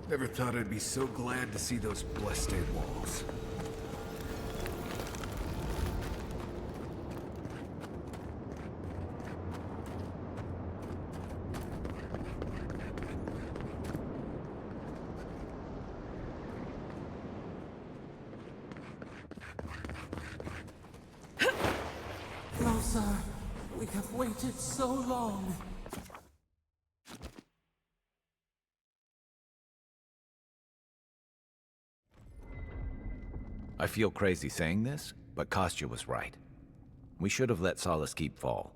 Never thought I'd be so glad to see those blessed walls. Rosa, we have waited so long. I feel crazy saying this, but Kostya was right. We should have let Solace Keep fall.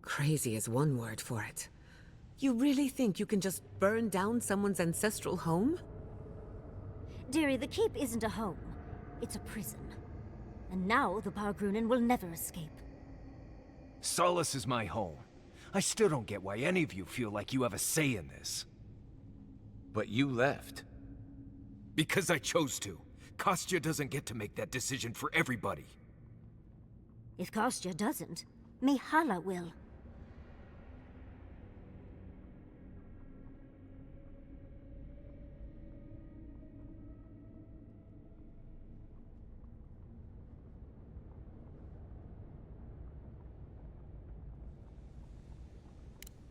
Crazy is one word for it. You really think you can just burn down someone's ancestral home? Dearie, the Keep isn't a home. It's a prison. And now the Pargrunen will never escape. Solace is my home. I still don't get why any of you feel like you have a say in this. But you left. Because I chose to. Kostya doesn't get to make that decision for everybody. If Kostya doesn't, Mihala will.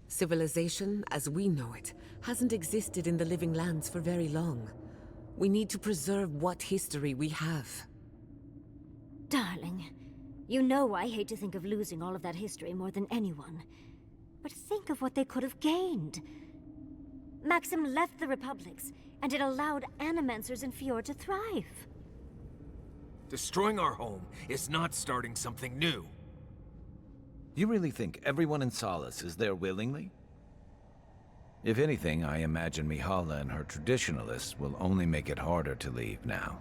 Civilization, as we know it, hasn't existed in the living lands for very long. We need to preserve what history we have. Darling, you know I hate to think of losing all of that history more than anyone. But think of what they could have gained. Maxim left the Republics, and it allowed Animancers in Fjord to thrive. Destroying our home is not starting something new. You really think everyone in Solace is there willingly? If anything, I imagine Mihala and her traditionalists will only make it harder to leave now.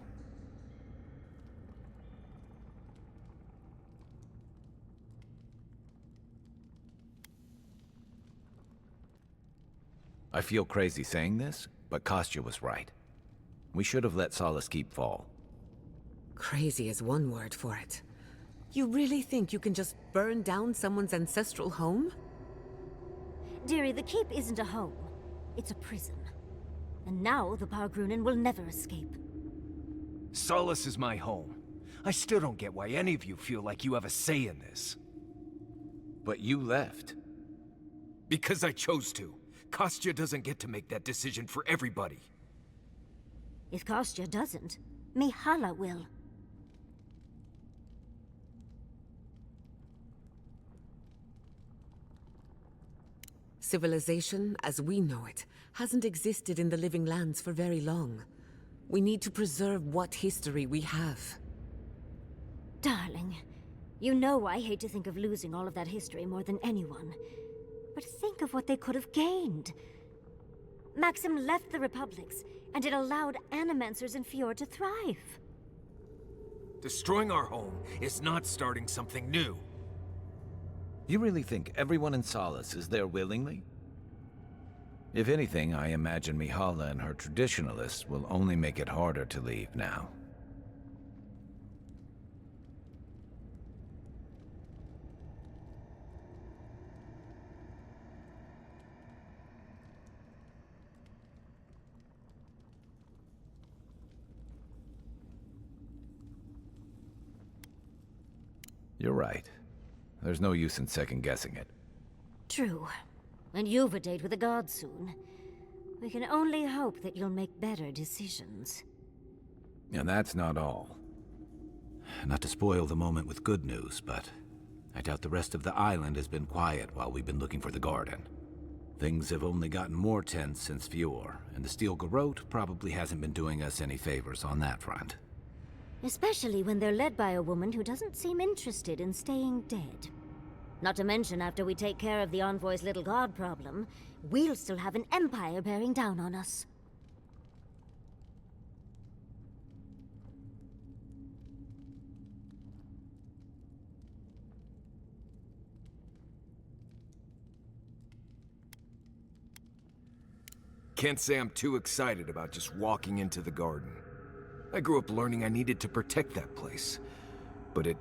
I feel crazy saying this, but Kostya was right. We should have let Solace Keep fall. Crazy is one word for it. You really think you can just burn down someone's ancestral home? Dearie, the Keep isn't a home. It's a prison. And now the Pargrunen will never escape. Solace is my home. I still don't get why any of you feel like you have a say in this. But you left. Because I chose to. Kostya doesn't get to make that decision for everybody. If Kostya doesn't, Mihala will. Civilization, as we know it, hasn't existed in the living lands for very long. We need to preserve what history we have. Darling, you know I hate to think of losing all of that history more than anyone. But think of what they could have gained. Maxim left the Republics, and it allowed Animancers in Fjord to thrive. Destroying our home is not starting something new. You really think everyone in Solace is there willingly? If anything, I imagine Mihala and her traditionalists will only make it harder to leave now. You're right. There's no use in second-guessing it. True. And you've a date with the gods soon. We can only hope that you'll make better decisions. And that's not all. Not to spoil the moment with good news, but I doubt the rest of the island has been quiet while we've been looking for the garden. Things have only gotten more tense since Fjord, and the Steel Garrote probably hasn't been doing us any favors on that front. Especially when they're led by a woman who doesn't seem interested in staying dead. Not to mention, after we take care of the Envoy's little god problem, we'll still have an empire bearing down on us. Can't say I'm too excited about just walking into the garden. I grew up learning I needed to protect that place, but it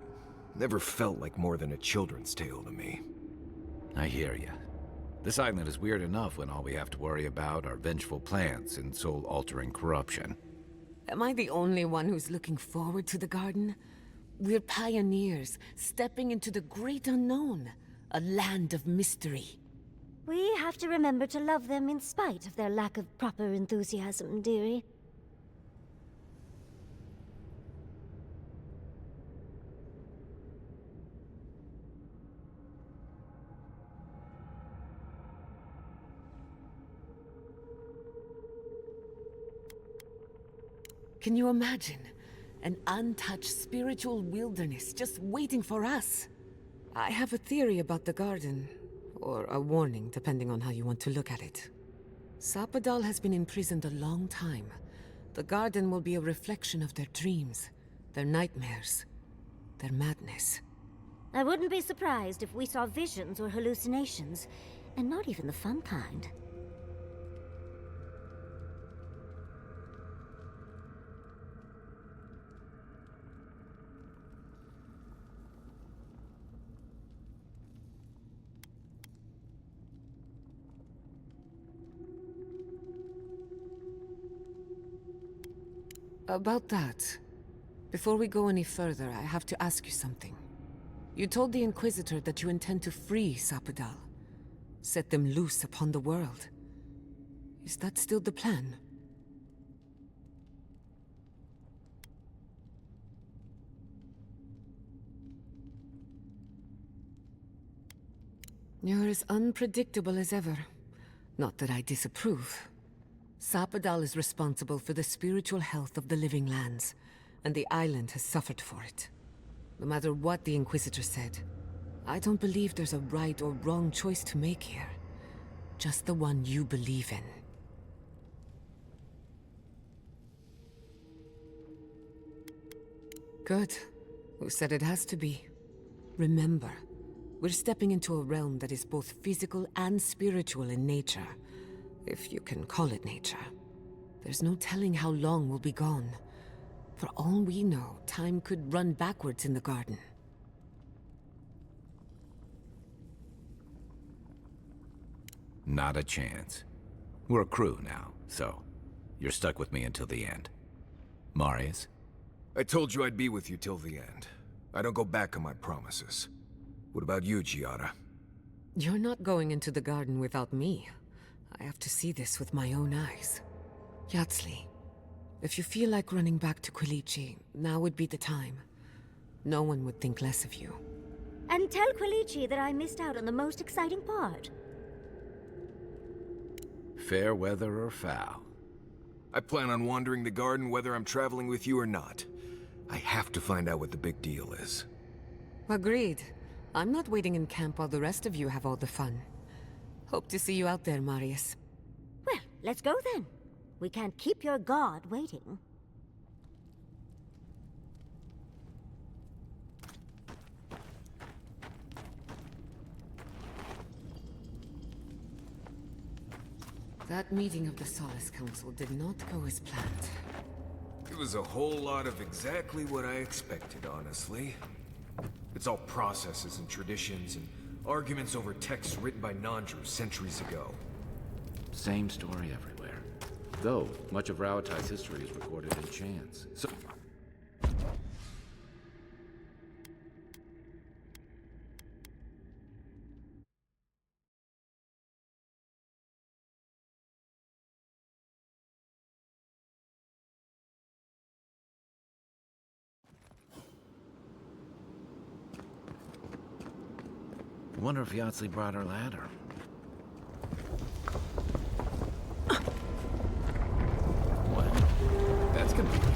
never felt like more than a children's tale to me. I hear you. This island is weird enough when all we have to worry about are vengeful plants and soul-altering corruption. Am I the only one who's looking forward to the garden? We're pioneers, stepping into the great unknown, a land of mystery. We have to remember to love them in spite of their lack of proper enthusiasm, dearie. Can you imagine? An untouched spiritual wilderness just waiting for us. I have a theory about the garden, or a warning, depending on how you want to look at it. Sapadal has been imprisoned a long time. The garden will be a reflection of their dreams, their nightmares, their madness. I wouldn't be surprised if we saw visions or hallucinations, and not even the fun kind. About that, before we go any further, I have to ask you something. You told the Inquisitor that you intend to free Sapadal, set them loose upon the world. Is that still the plan? You're as unpredictable as ever. Not that I disapprove. Sapadal is responsible for the spiritual health of the living lands, and the island has suffered for it. No matter what the Inquisitor said, I don't believe there's a right or wrong choice to make here. Just the one you believe in. Good. Who said it has to be? Remember, we're stepping into a realm that is both physical and spiritual in nature. If you can call it nature. There's no telling how long we'll be gone. For all we know, time could run backwards in the garden. Not a chance. We're a crew now, so you're stuck with me until the end. Marius? I told you I'd be with you till the end. I don't go back on my promises. What about you, Giada? You're not going into the garden without me. I have to see this with my own eyes. Yatsli, if you feel like running back to Quilici, now would be the time. No one would think less of you. And tell Quilici that I missed out on the most exciting part. Fair weather or foul? I plan on wandering the garden whether I'm traveling with you or not. I have to find out what the big deal is. Agreed. I'm not waiting in camp while the rest of you have all the fun. Hope to see you out there, Marius. Well, let's go then. We can't keep your god waiting. That meeting of the Solace Council did not go as planned. It was a whole lot of exactly what I expected, honestly. It's all processes and traditions and arguments over texts written by non-Jews centuries ago. Same story everywhere. Though, much of Rauatai's history is recorded in chants. So... I wonder if Yatsli brought her ladder. What? That's convenient.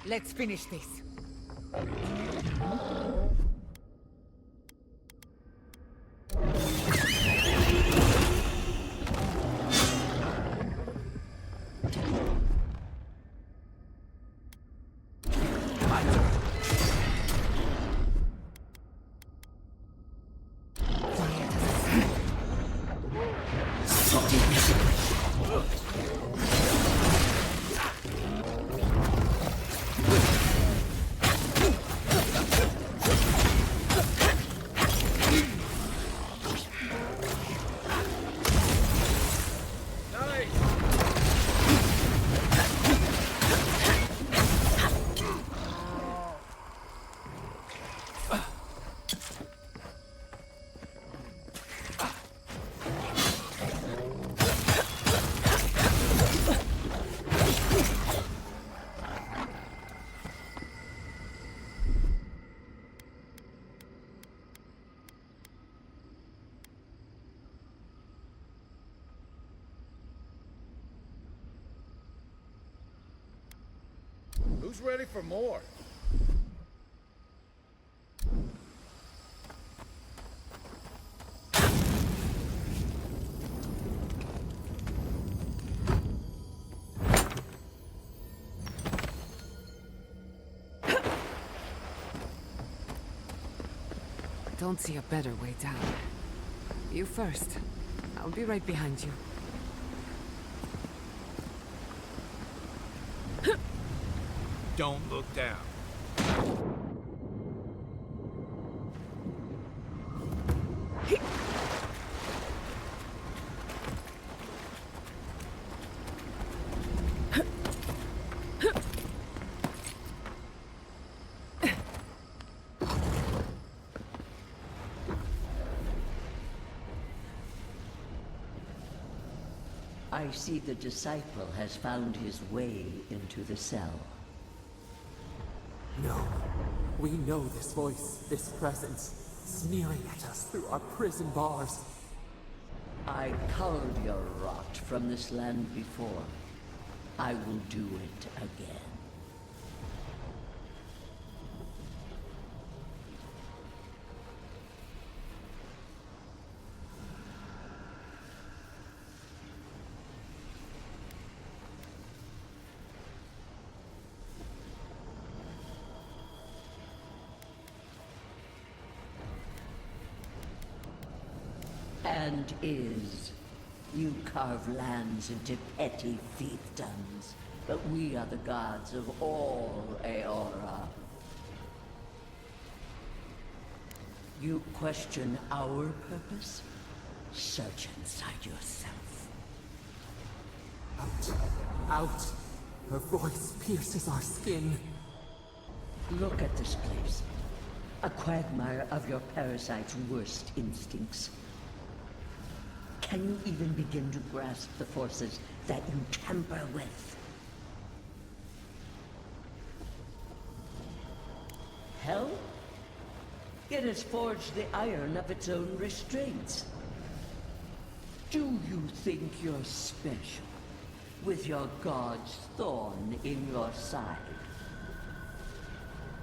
Let's finish this. Who's ready for more? Don't see a better way down. You first. I'll be right behind you. Don't look down. I see the disciple has found his way into the cell. No. We know this voice, this presence, sneering at us through our prison bars. I culled your rot from this land before. I will do it again. And is. You carve lands into petty fiefdoms, but we are the gods of all Aora. You question our purpose? Search inside yourself. Out. Out. Her voice pierces our skin. Look at this place. A quagmire of your parasite's worst instincts. Can you even begin to grasp the forces that you tamper with? Hell? It has forged the iron of its own restraints. Do you think you're special, with your god's thorn in your side?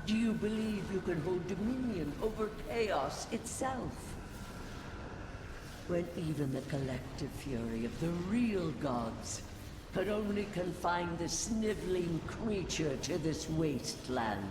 Do you believe you can hold dominion over chaos itself? When even the collective fury of the real gods could only confine the sniveling creature to this wasteland.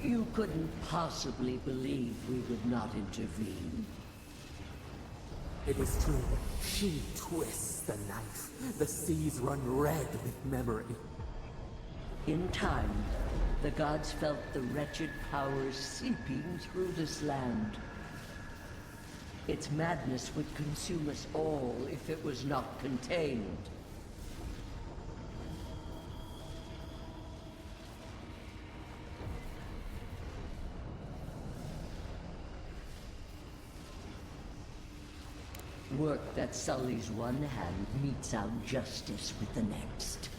You couldn't possibly believe we would not intervene. It is true. She twists the knife. The seas run red with memory. In time, the gods felt the wretched powers seeping through this land. Its madness would consume us all if it was not contained. Work that sullies one hand meets out justice with the next.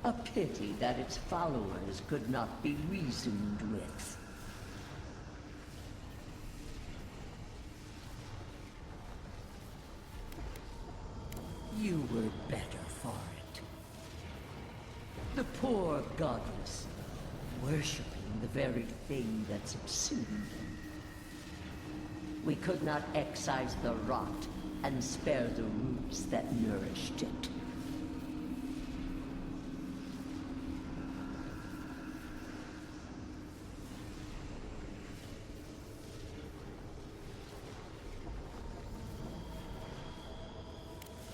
A pity that its followers could not be reasoned with. You were better for it. The poor godless, worshipping the very thing that subsumed them. We could not excise the rot and spare the roots that nourished it.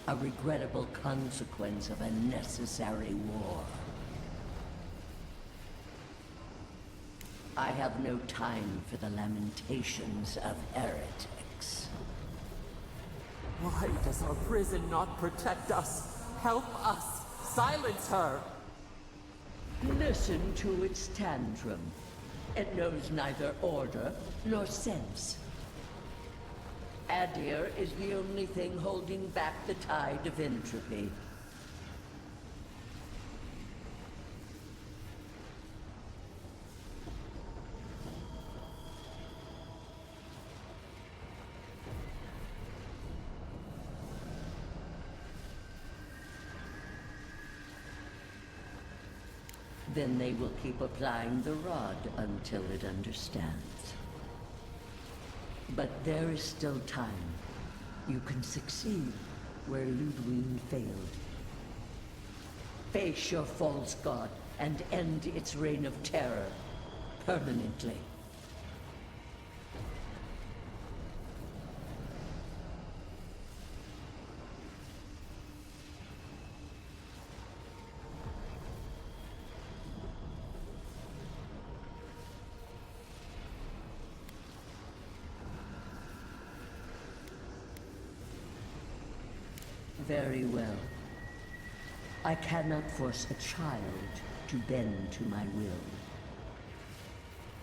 A regrettable consequence of a necessary war. I have no time for the lamentations of heretics. Why does our prison not protect us? Help us! Silence her! Listen to its tantrum. It knows neither order nor sense. Adir is the only thing holding back the tide of entropy. Then they will keep applying the rod until it understands. But there is still time. You can succeed where Ludwig failed. Face your false god and end its reign of terror permanently. Very well. I cannot force a child to bend to my will.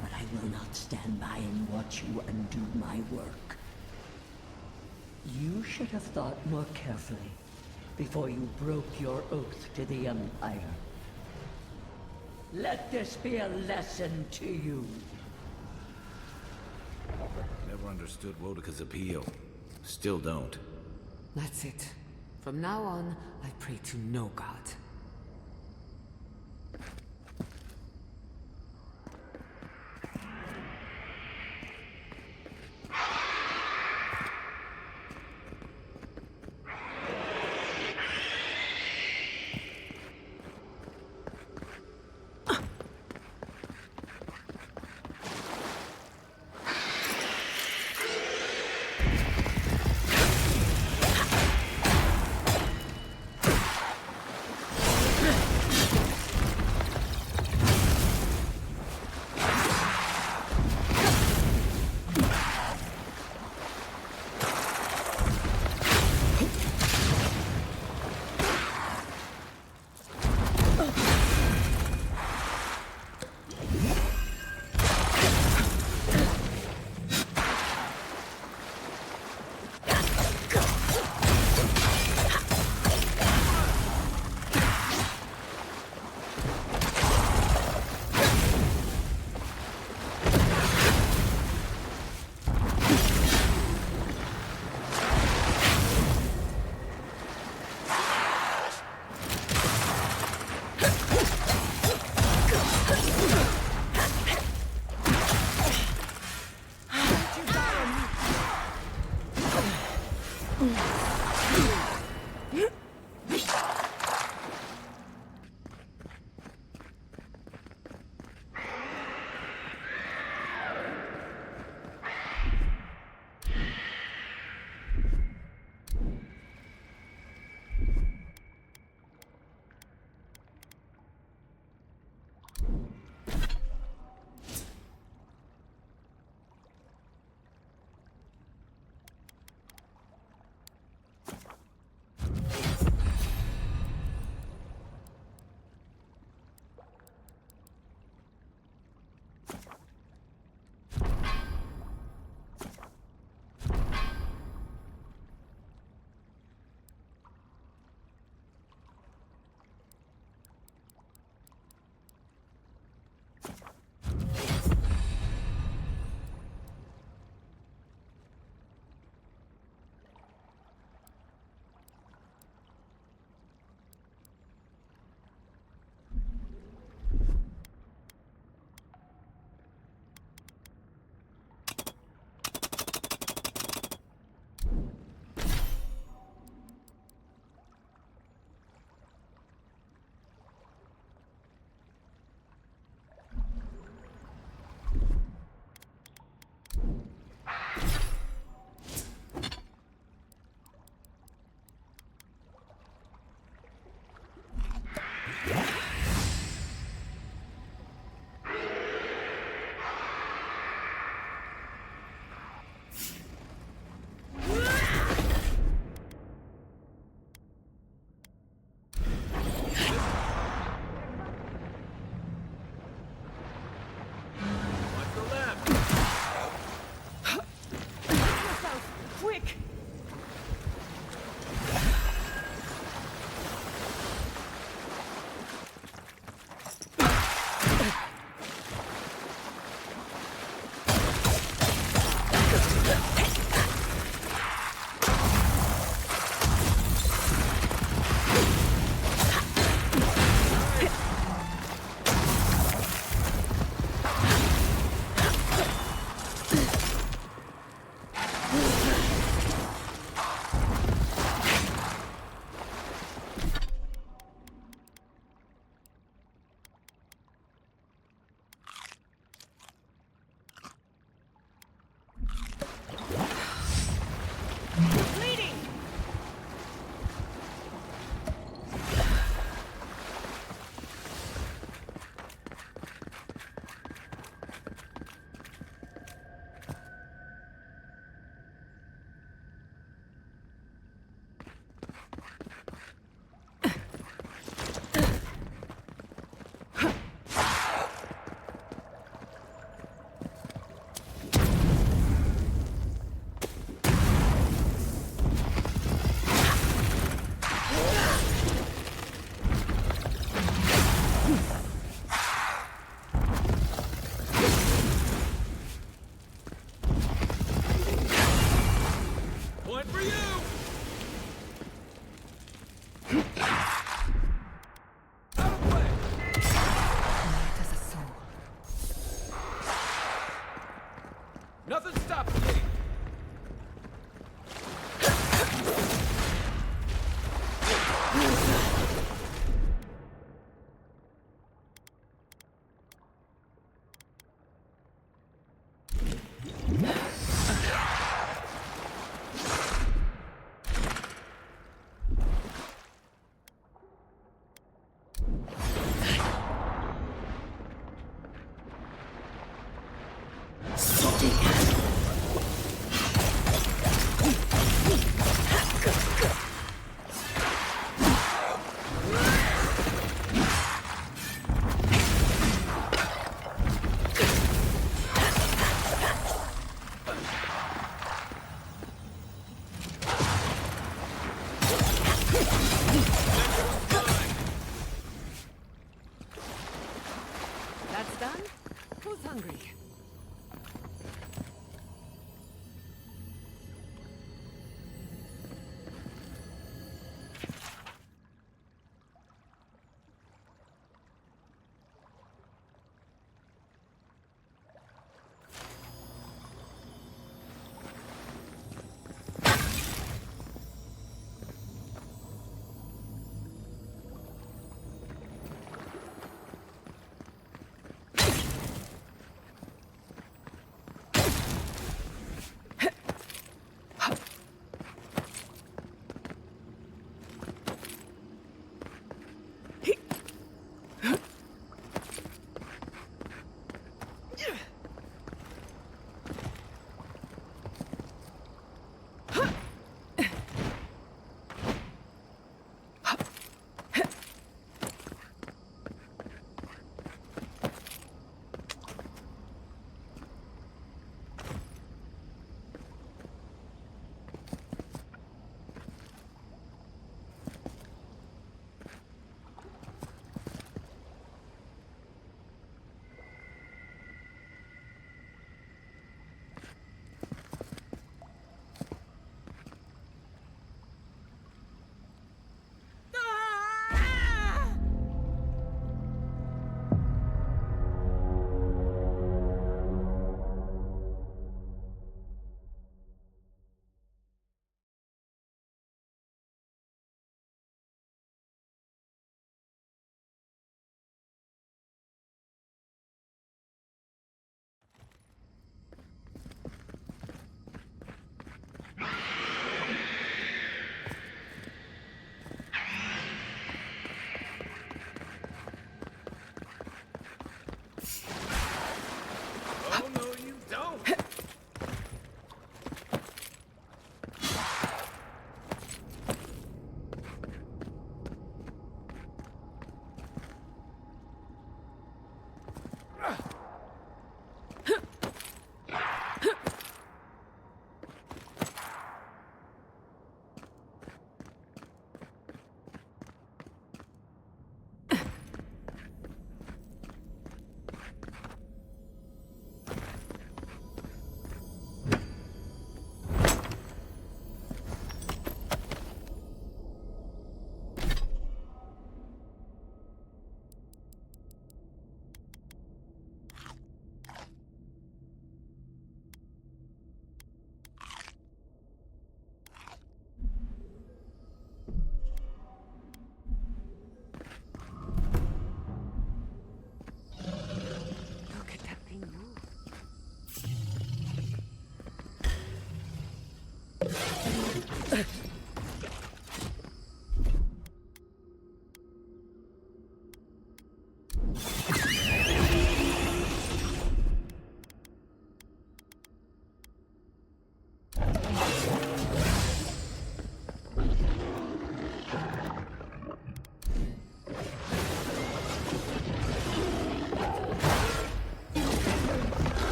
But I will not stand by and watch you undo my work. You should have thought more carefully before you broke your oath to the Empire. Let this be a lesson to you. Never understood Wodika's appeal. Still don't. That's it. From now on, I pray to no god. Nothing stopping me!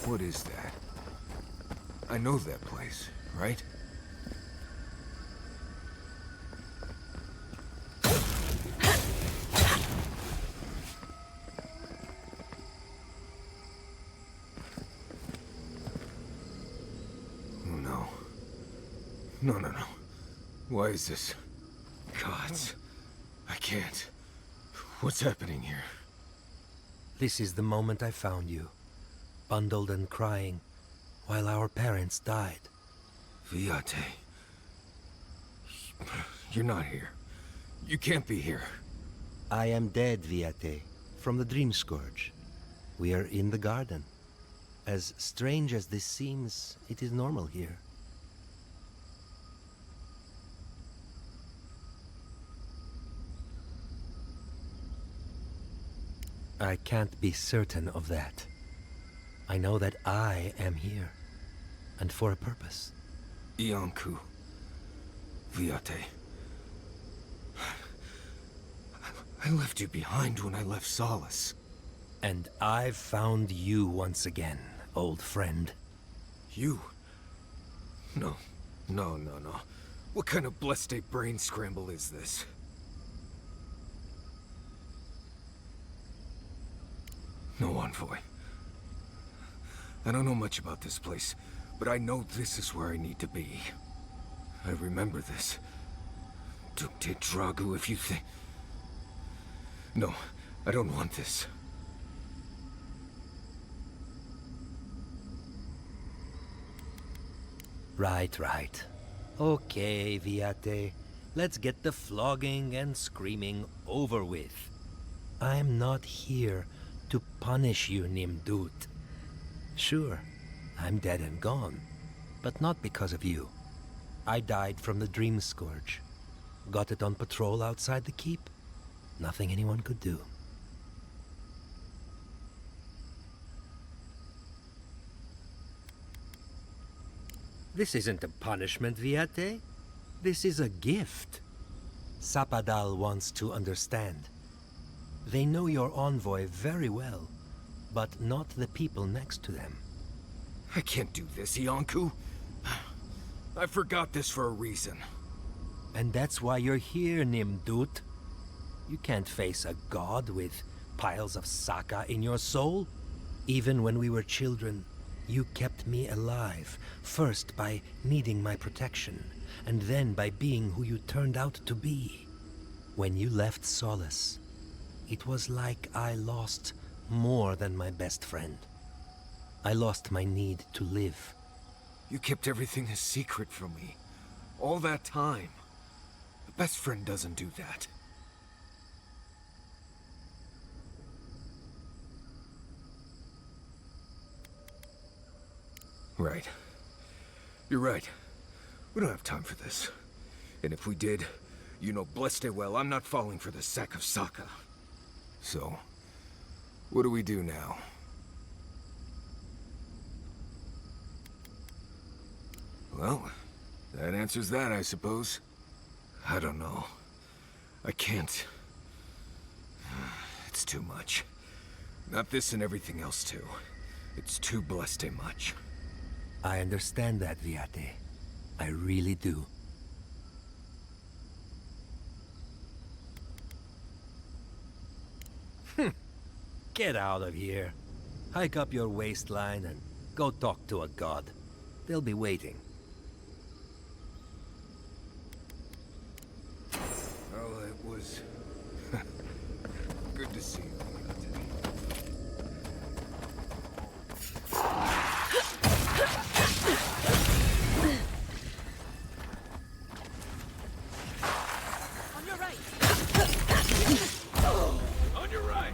What is that? I know that place, right? Oh no. No. Why is this? Gods. I can't. What's happening here? This is the moment I found you. Bundled and crying, while our parents died. Viate. You're not here. You can't be here. I am dead, Viate, from the Dream Scourge. We are in the garden. As strange as this seems, it is normal here. I can't be certain of that. I know that I am here, and for a purpose. Iancu. Viate. I left you behind when I left Solace. And I've found you once again, old friend. You? No. What kind of blessed brain scramble is this? No, Envoy. I don't know much about this place, but I know this is where I need to be. I remember this. Dukte Dragu, if you think... No, I don't want this. Right. Okay, Viate. Let's get the flogging and screaming over with. I'm not here to punish you, Nimdut. Sure, I'm dead and gone, but not because of you. I died from the Dream Scourge. Got it on patrol outside the keep. Nothing anyone could do. This isn't a punishment, Viate. This is a gift. Sapadal wants to understand. They know your envoy very well, but not the people next to them. I can't do this, Iancu. I forgot this for a reason. And that's why you're here, Nimdut. You can't face a god with piles of Saka in your soul. Even when we were children, you kept me alive, first by needing my protection, and then by being who you turned out to be. When you left Solace, it was like I lost more than my best friend. I lost my need to live. You kept everything a secret from me. All that time. A best friend doesn't do that. Right. You're right. We don't have time for this. And if we did, you know blessed it well, I'm not falling for the sack of Sokka. So, what do we do now? Well, that answers that, I suppose. I don't know. I can't. It's too much. Not this and everything else, too. It's too blessed much. I understand that, Viate. I really do. Get out of here. Hike up your waistline and go talk to a god. They'll be waiting. Well, it was good to see you. On your right. On your right.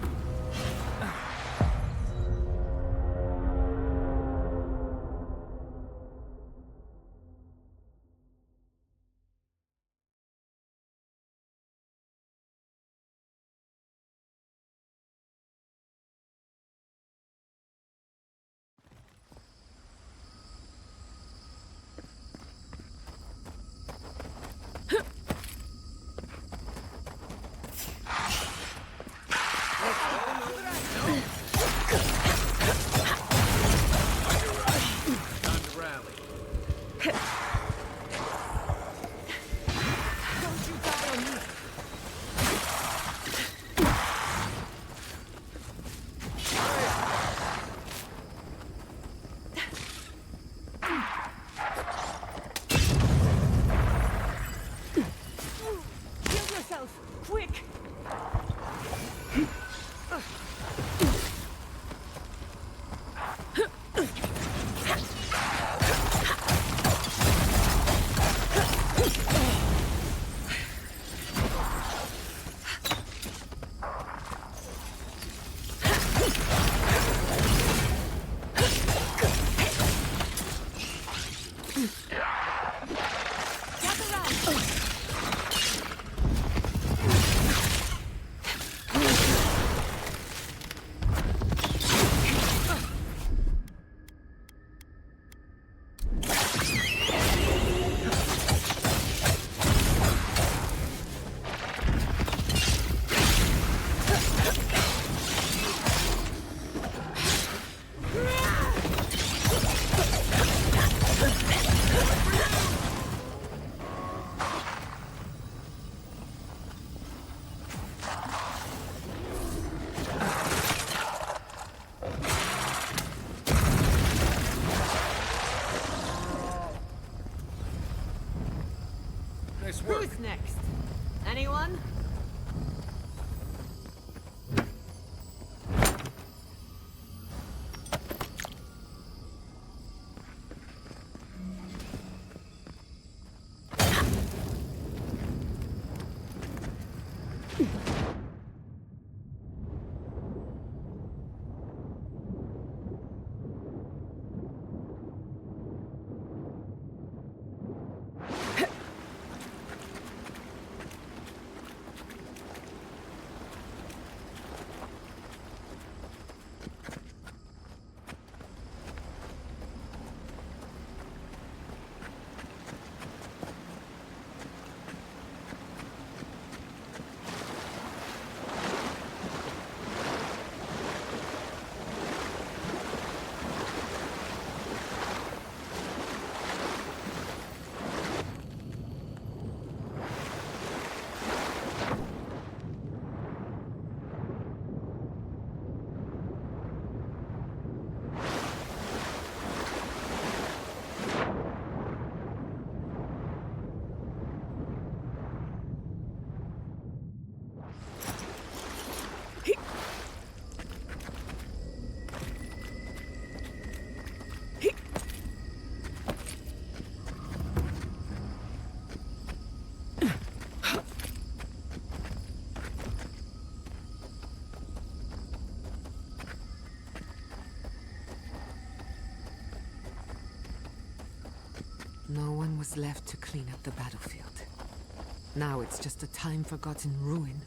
Quick! Nice work. Who's next? Anyone? No one was left to clean up the battlefield. Now it's just a time-forgotten ruin.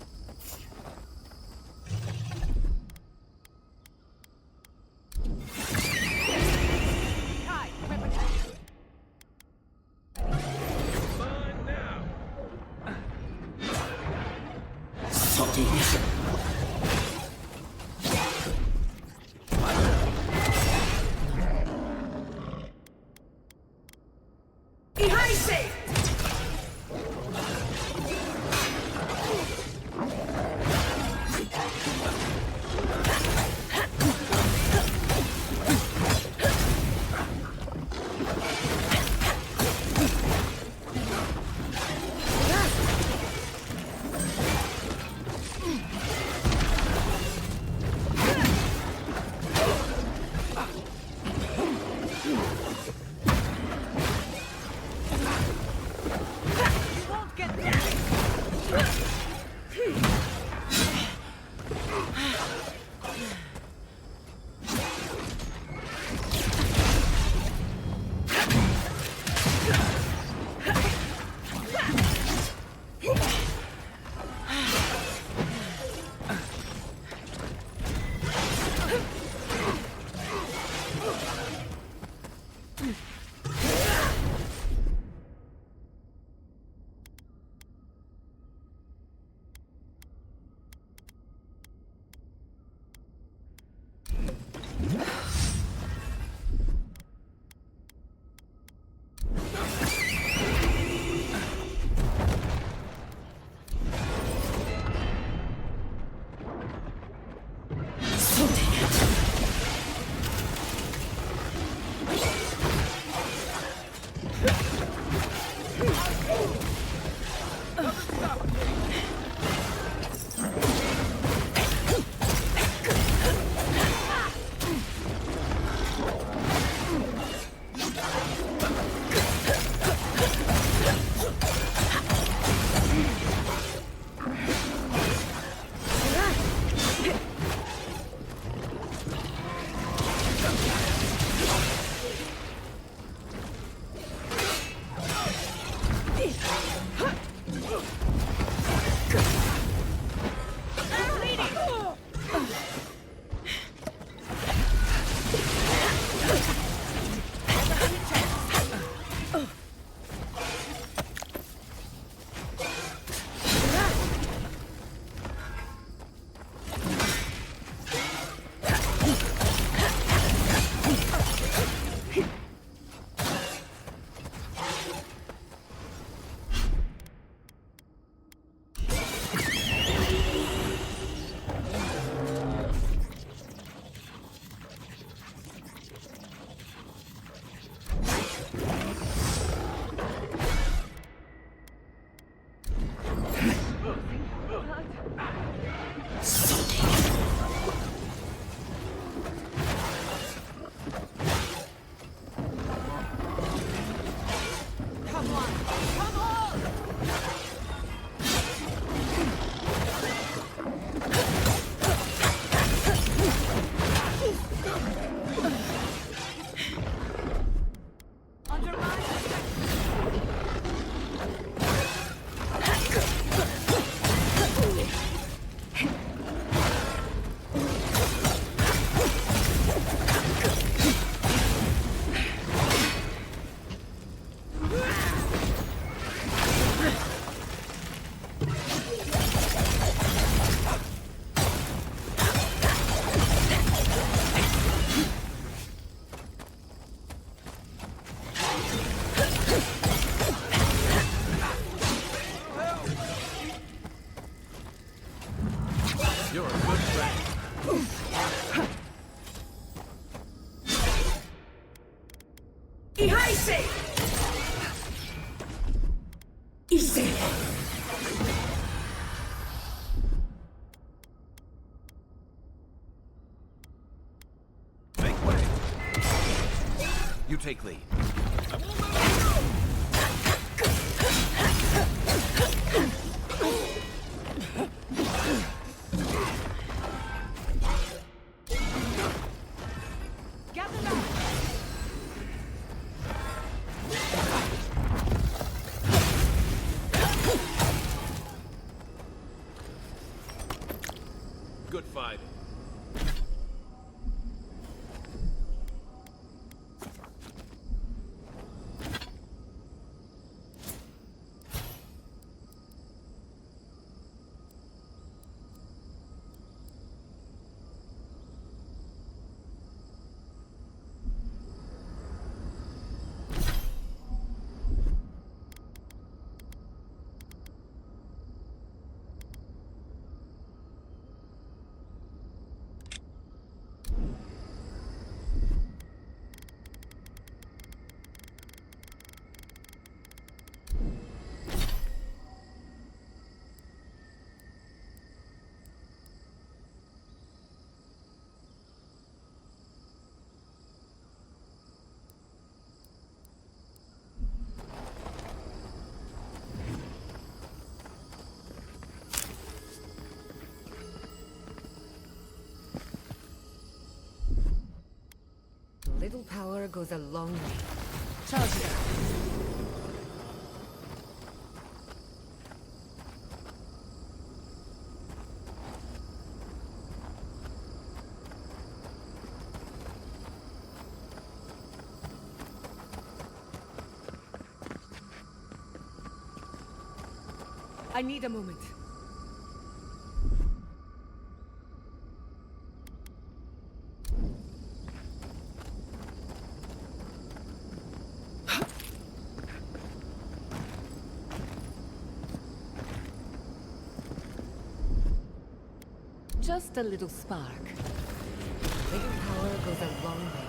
You take lead. Gather back! little power goes a long way. Charge it up. I need a moment. Just a little spark. Little power goes a long way.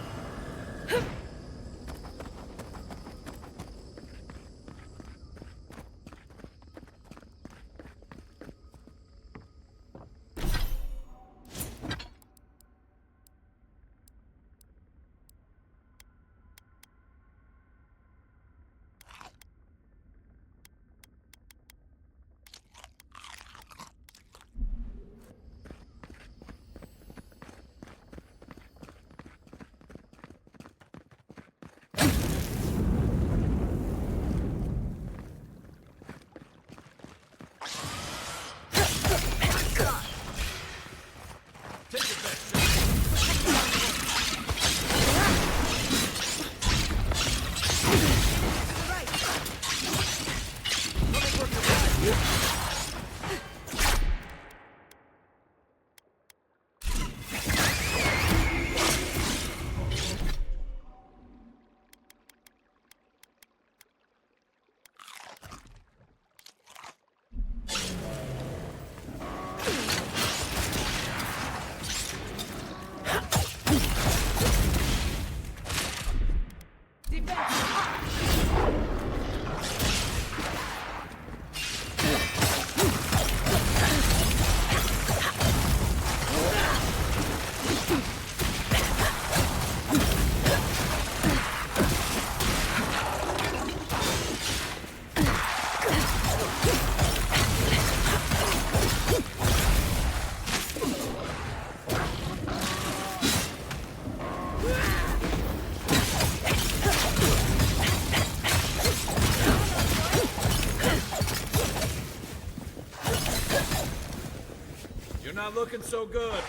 Not looking so good.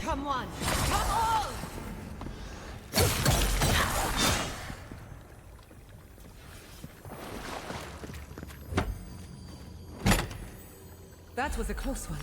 Come on! Come on! That was a close one.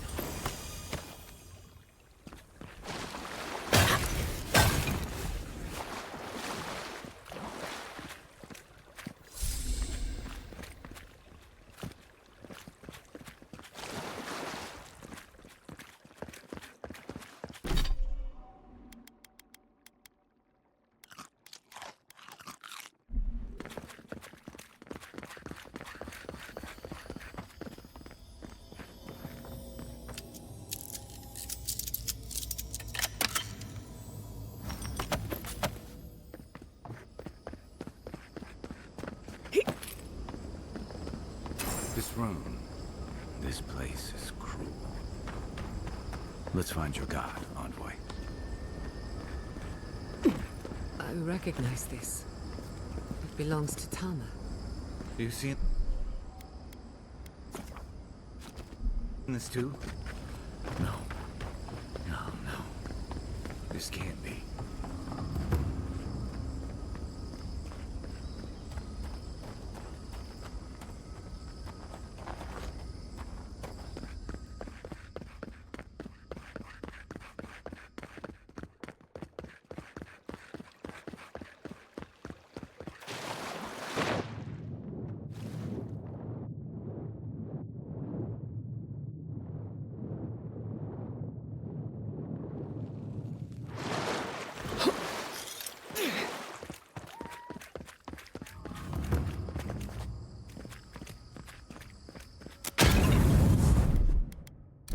This room, this place is cruel. Let's find your god, envoy. I recognize this. It belongs to Tama. You seen this too? No. No, no. This can't be.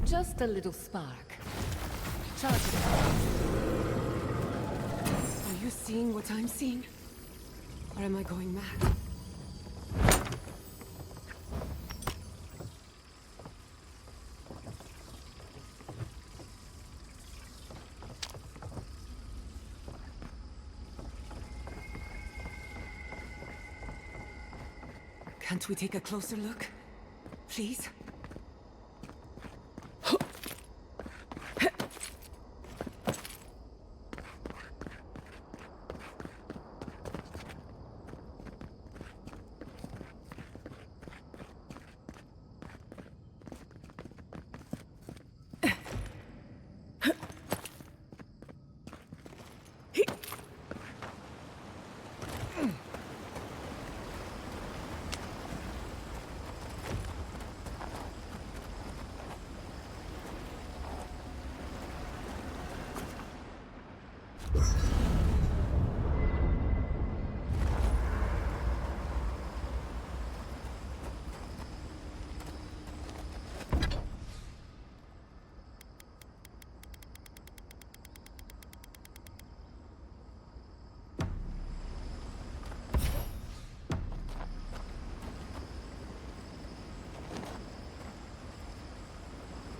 Just a little spark. Charge it up. Are you seeing what I'm seeing? Or am I going mad? Can't we take a closer look? Please?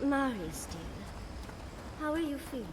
Marius, dear. How are you feeling?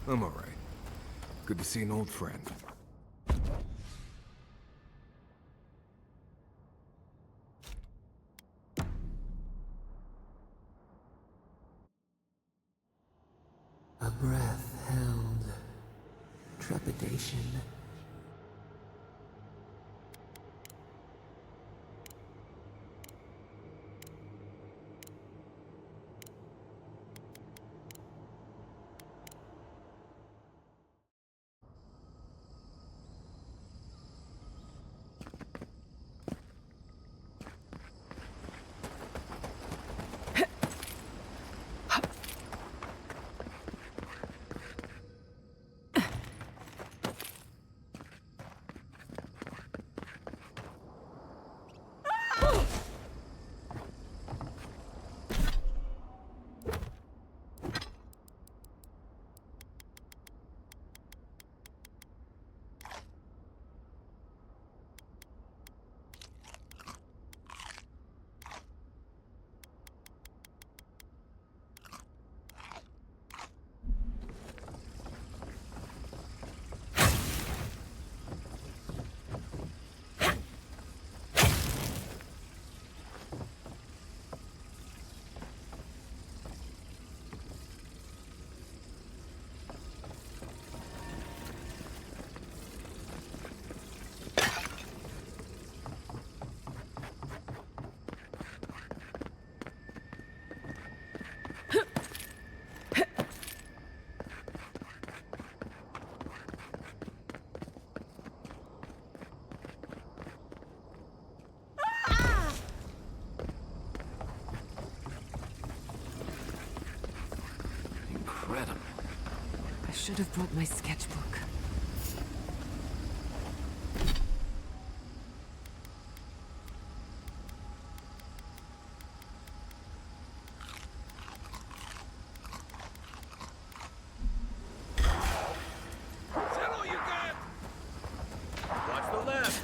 I'm all right. Good to see an old friend. A breath held. Trepidation. Incredible. I should have brought my sketchbook. Is that all you got? Watch the left.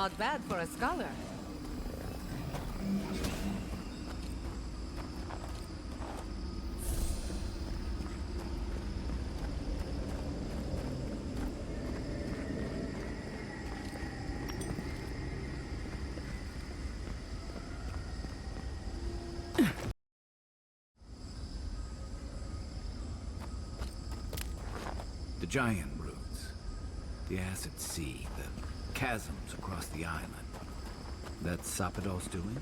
Not bad for a scholar. The giant roots, the acid sea, the chasms across the island. That's Sapadol's doing?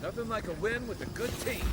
Nothing like a win with a good team.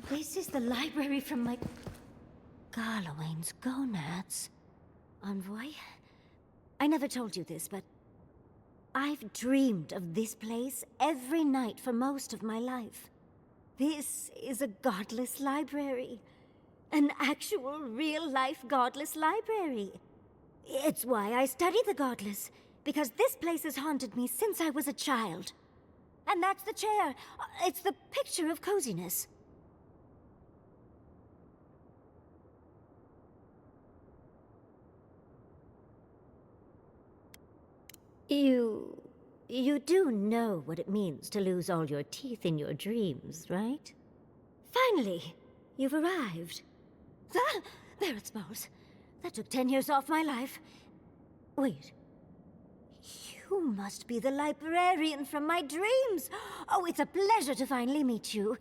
This is the library from my Garlowain's gonads. Envoy? I never told you this, but I've dreamed of this place every night for most of my life. This is a godless library. An actual, real-life godless library. It's why I study the godless, because this place has haunted me since I was a child. And that's the chair. It's the picture of coziness. You do know what it means to lose all your teeth in your dreams, right? Finally, you've arrived. There it smells. That took 10 years off my life. Wait. You must be the librarian from my dreams. Oh, it's a pleasure to finally meet you.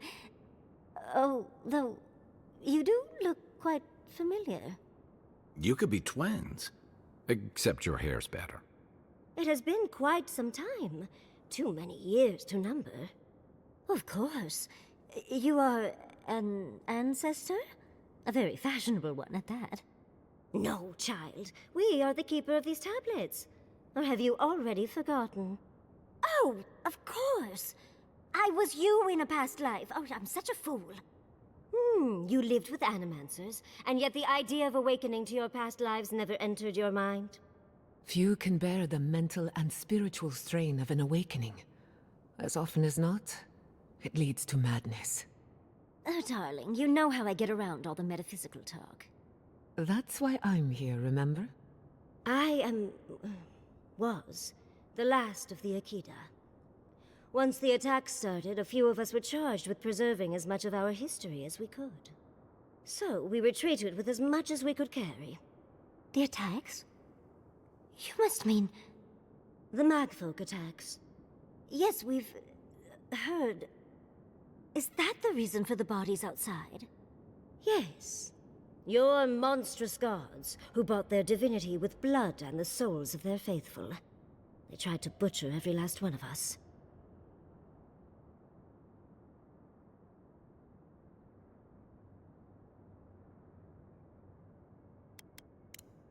Oh, though, you do look quite familiar. You could be twins. Except your hair's better. It has been quite some time. Too many years to number. Of course. You are an ancestor? A very fashionable one at that. No, child. We are the keeper of these tablets. Or have you already forgotten? Oh, of course. I was you in a past life. Oh, I'm such a fool. You lived with animancers, and yet the idea of awakening to your past lives never entered your mind. Few can bear the mental and spiritual strain of an awakening. As often as not, it leads to madness. Oh, darling, you know how I get around all the metaphysical talk. That's why I'm here, remember? I was the last of the Akita. Once the attack started, a few of us were charged with preserving as much of our history as we could. So, we retreated with as much as we could carry. The attacks? You must mean... the Magfolk attacks. Yes, we've... heard... Is that the reason for the bodies outside? Yes. Your monstrous gods, who bought their divinity with blood and the souls of their faithful. They tried to butcher every last one of us.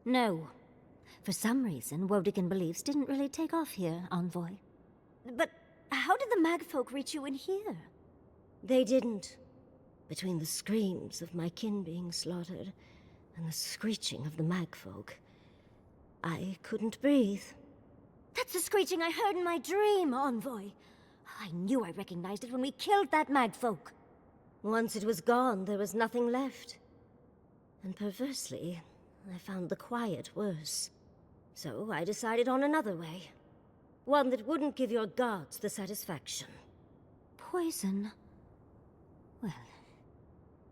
No. For some reason, Wodigan beliefs didn't really take off here, Envoy. But how did the Magfolk reach you in here? They didn't. Between the screams of my kin being slaughtered, and the screeching of the magfolk. I couldn't breathe. That's the screeching I heard in my dream, Envoy. I knew I recognized it when we killed that magfolk. Once it was gone, there was nothing left. And perversely, I found the quiet worse. So I decided on another way. One that wouldn't give your gods the satisfaction. Poison? Well,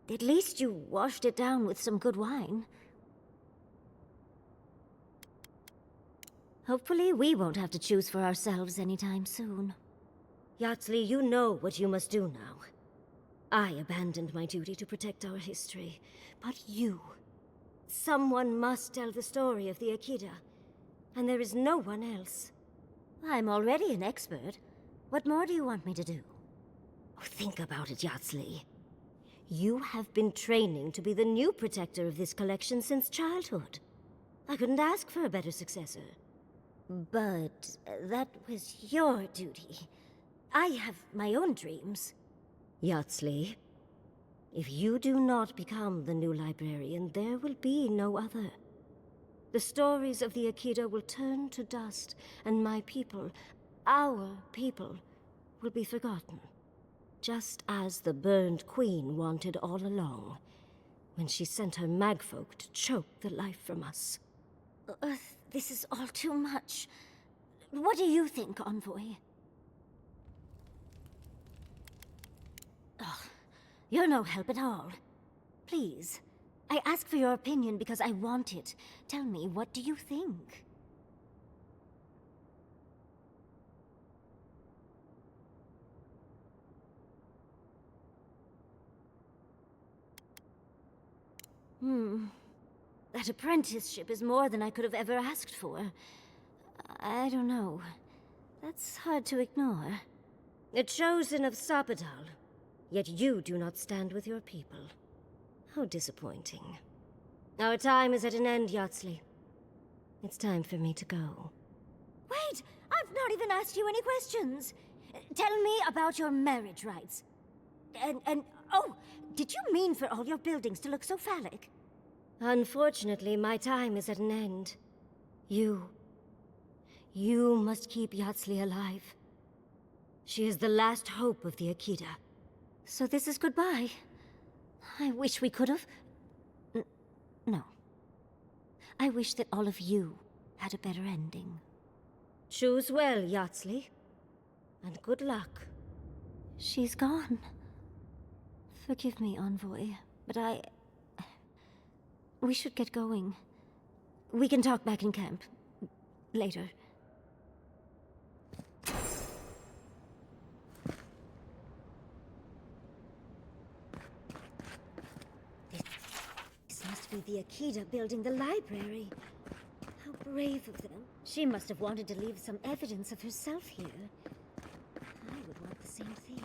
at least you washed it down with some good wine. Hopefully we won't have to choose for ourselves anytime soon. Yatsley, you know what you must do now. I abandoned my duty to protect our history, but you... Someone must tell the story of the Akita, and there is no one else. I'm already an expert. What more do you want me to do? Oh, think about it, Yatsley. You have been training to be the new protector of this collection since childhood. I couldn't ask for a better successor. But that was your duty. I have my own dreams. Yatsley, if you do not become the new librarian, there will be no other. The stories of the Akita will turn to dust, and my people, our people, will be forgotten. Just as the burned queen wanted all along, when she sent her magfolk to choke the life from us. This is all too much. What do you think, Envoy? Oh, you're no help at all. Please, I ask for your opinion because I want it. Tell me, what do you think? That apprenticeship is more than I could have ever asked for. I don't know. That's hard to ignore. A chosen of Sapadal, yet you do not stand with your people. How disappointing. Our time is at an end, Yatsley. It's time for me to go. Wait! I've not even asked you any questions! Tell me about your marriage rites. Oh, did you mean for all your buildings to look so phallic? Unfortunately, my time is at an end. You must keep Yatsley alive. She is the last hope of the Akita. So this is goodbye. I wish we could have... No. I wish that all of you had a better ending. Choose well, Yatsley. And good luck. She's gone. Forgive me, Envoy, but we should get going. We can talk back in camp. Later. This must be the Akita building the library. How brave of them. She must have wanted to leave some evidence of herself here. I would want the same thing.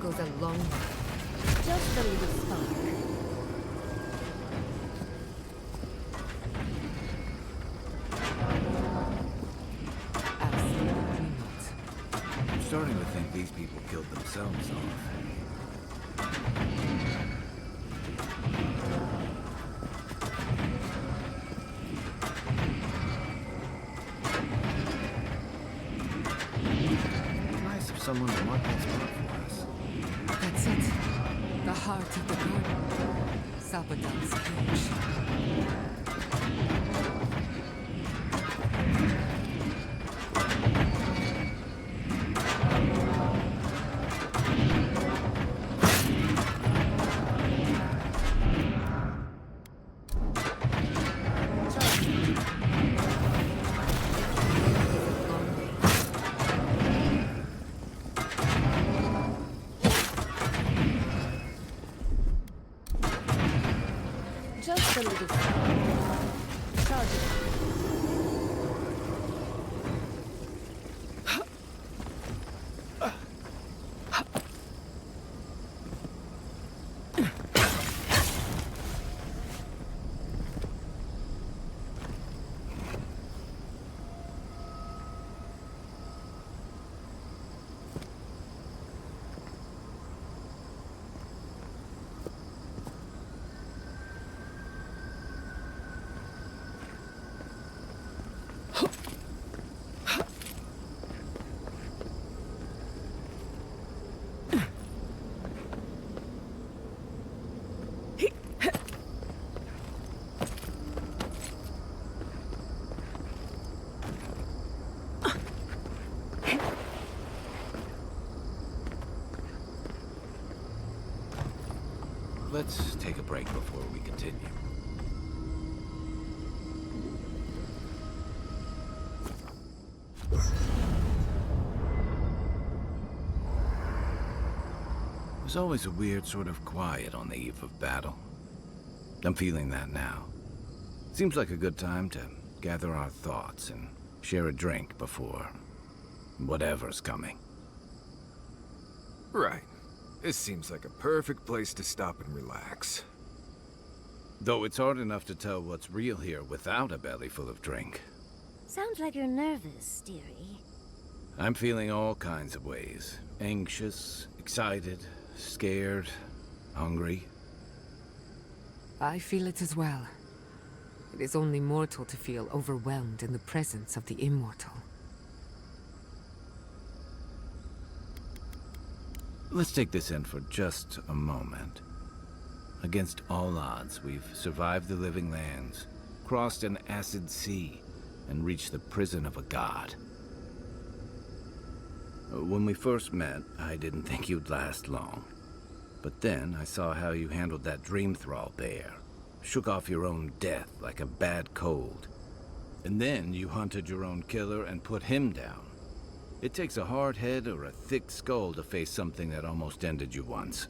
Goes a long way. Just a little spark. Absolutely not. I'm starting to think these people killed themselves off. someone to mark that spot for us. That's it. The heart of the garden. Sabadell's cage. Just a little charge it. Let's take a break before we continue. There's always a weird sort of quiet on the eve of battle. I'm feeling that now. Seems like a good time to gather our thoughts and share a drink before whatever's coming. Right. This seems like a perfect place to stop and relax. Though it's hard enough to tell what's real here without a belly full of drink. Sounds like you're nervous, dearie. I'm feeling all kinds of ways. Anxious, excited, scared, hungry. I feel it as well. It is only mortal to feel overwhelmed in the presence of the immortal. Let's take this in for just a moment. Against all odds, we've survived the living lands, crossed an acid sea, and reached the prison of a god. When we first met, I didn't think you'd last long. But then I saw how you handled that dream thrall bear. Shook off your own death like a bad cold. And then you hunted your own killer and put him down. It takes a hard head or a thick skull to face something that almost ended you once.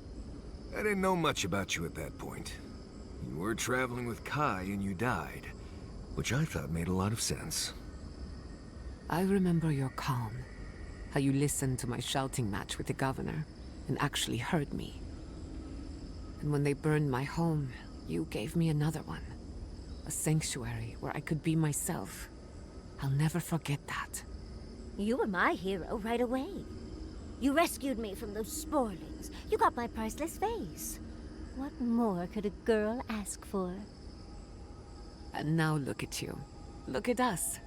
I didn't know much about you at that point. You were traveling with Kai and you died, which I thought made a lot of sense. I remember your calm. How you listened to my shouting match with the governor and actually heard me. And when they burned my home, you gave me another one. A sanctuary where I could be myself. I'll never forget that. You were my hero right away. You rescued me from those sporelings. You got my priceless face. What more could a girl ask for? And now look at you. Look at us.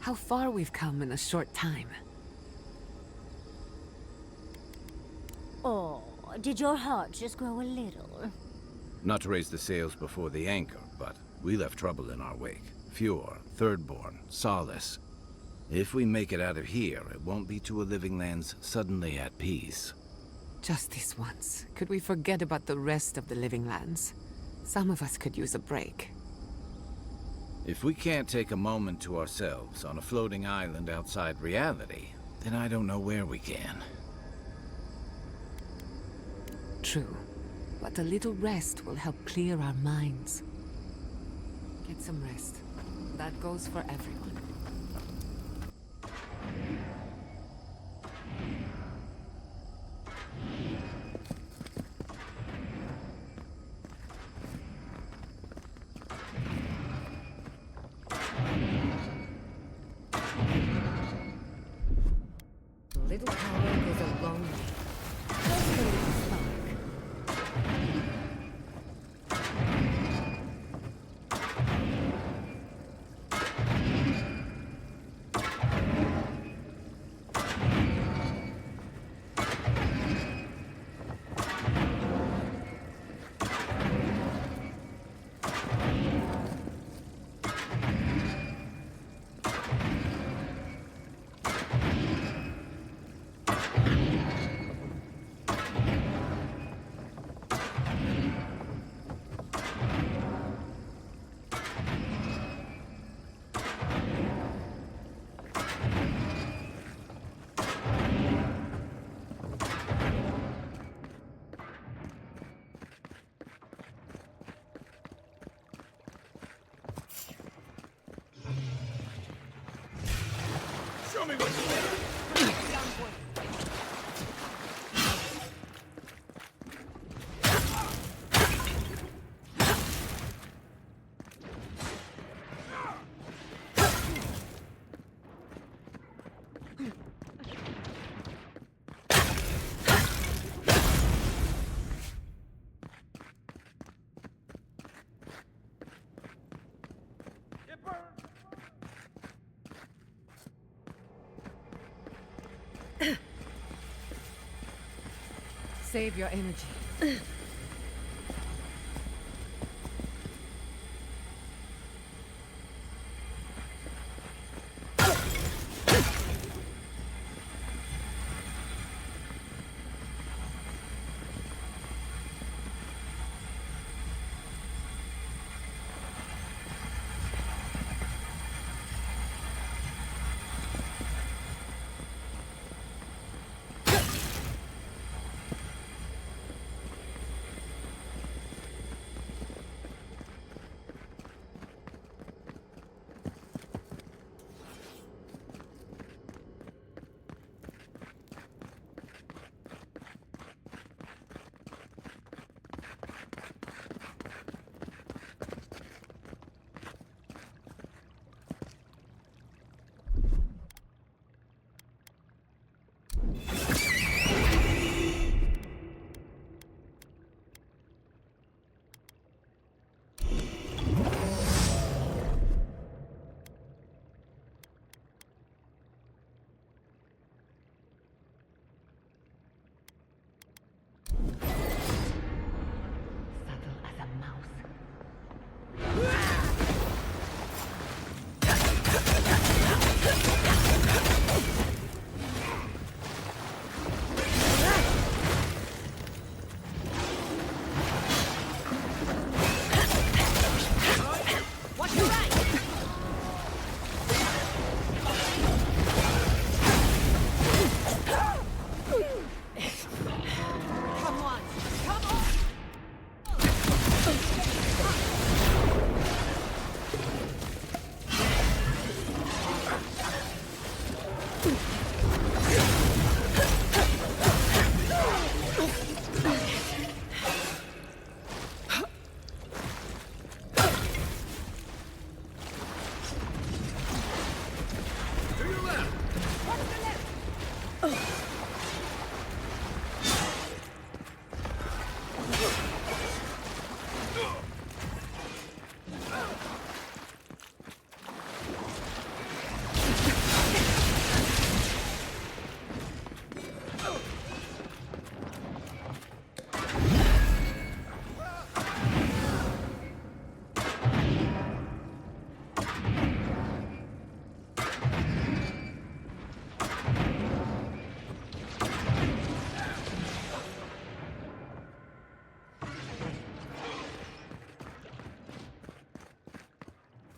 How far we've come in a short time. Oh, did your heart just grow a little? Not to raise the sails before the anchor, but we left trouble in our wake. Fjord, Thirdborn, Solace. If we make it out of here, it won't be to a living lands suddenly at peace. Just this once. Could we forget about the rest of the living lands? Some of us could use a break. If we can't take a moment to ourselves on a floating island outside reality, then I don't know where we can. True. But a little rest will help clear our minds. Get some rest. That goes for everyone. Little power goes a long way. Just a little spark. me what you want. Save your energy.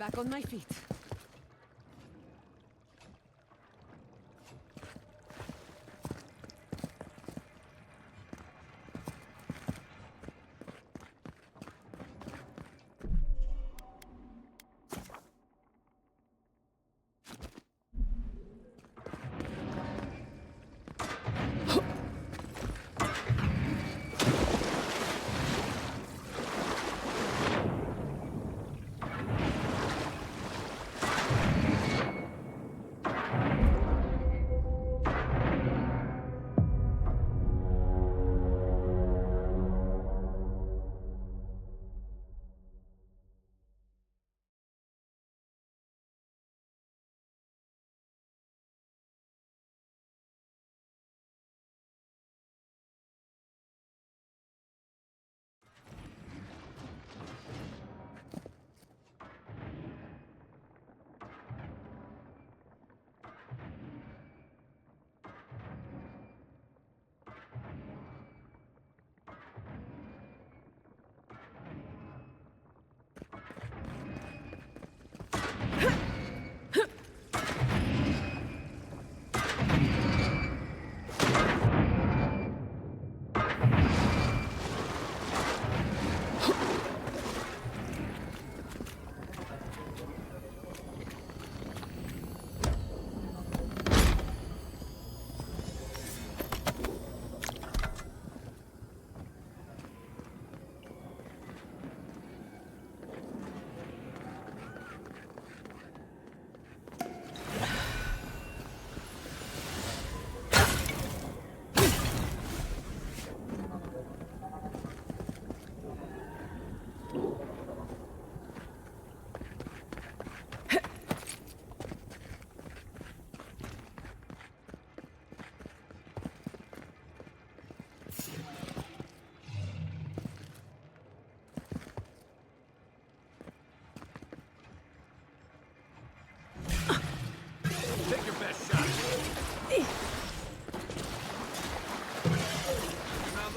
Back on my feet.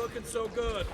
looking so good.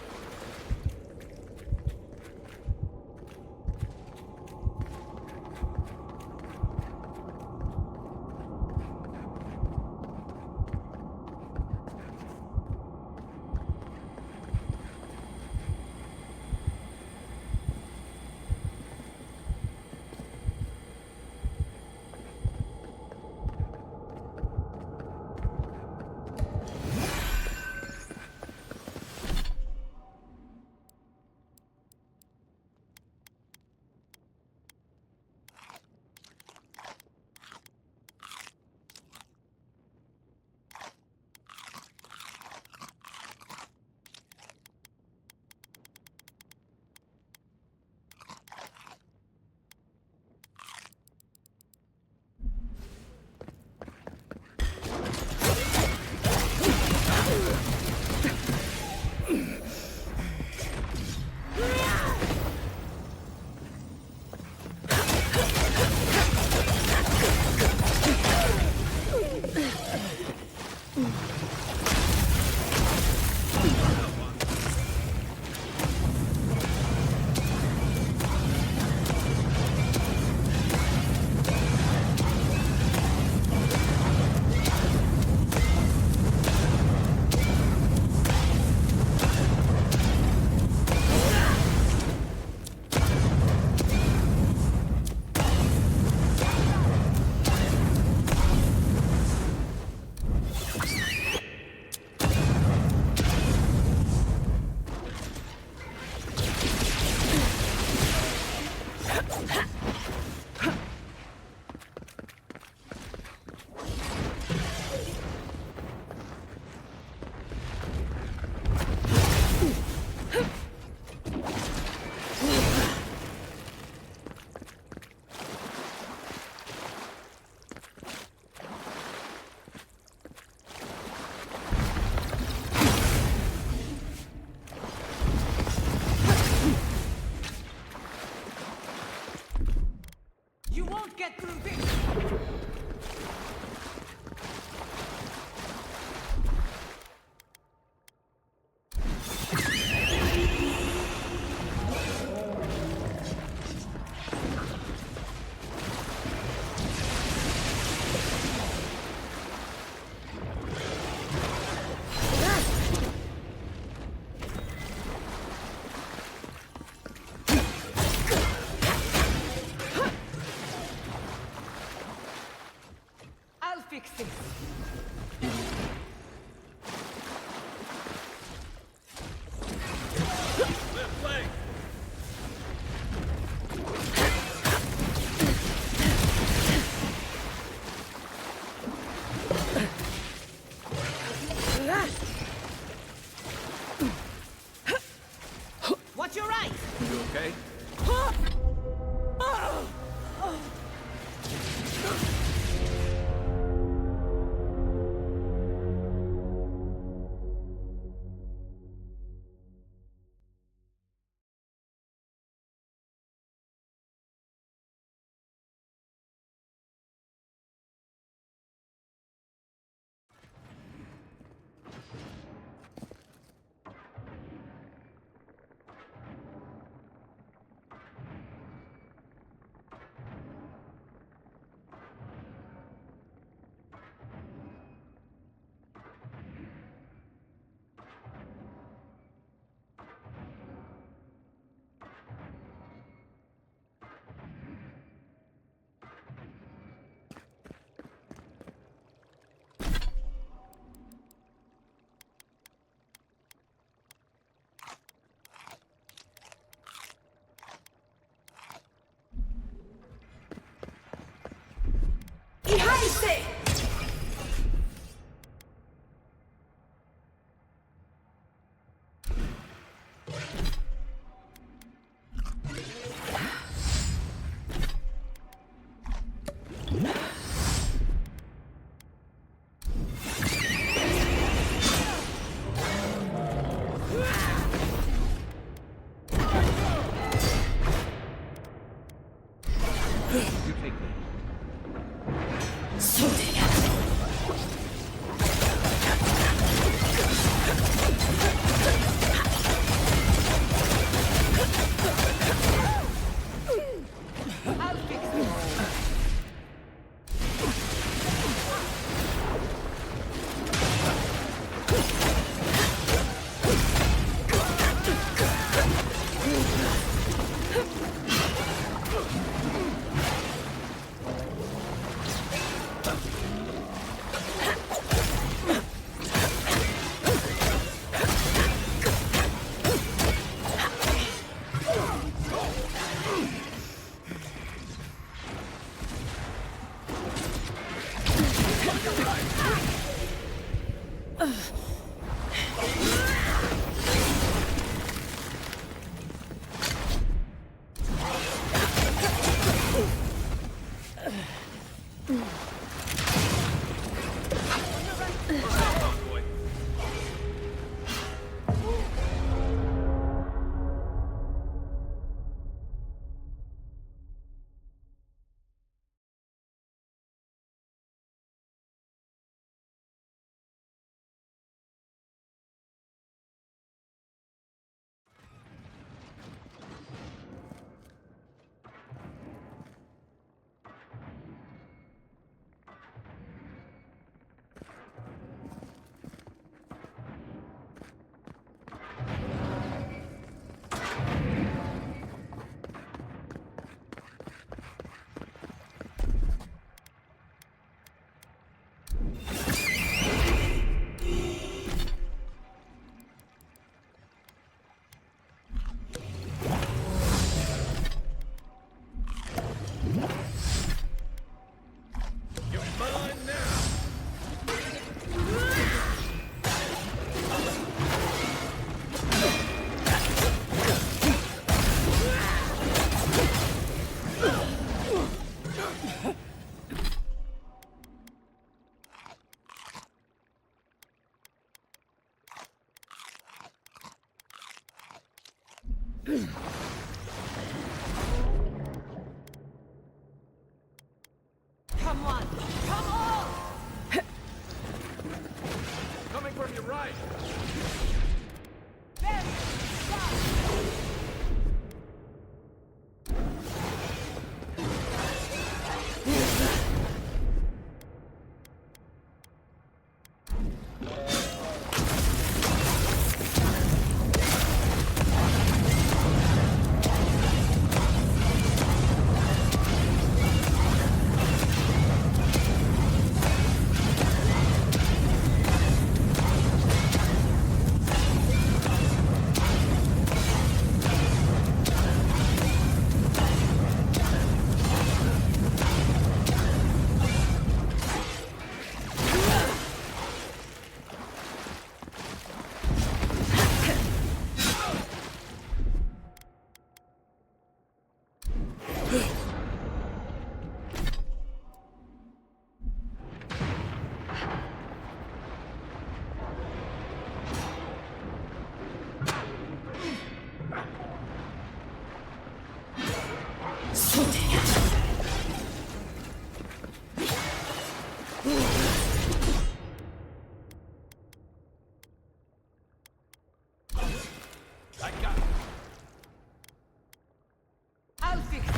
Come on! Come on! Coming from your right. I'll fix it.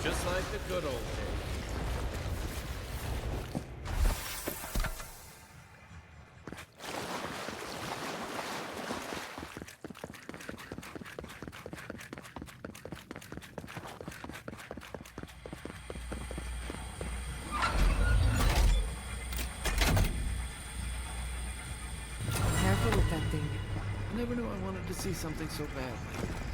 Just like the good old days. Careful with that thing. I never knew I wanted to see something so badly.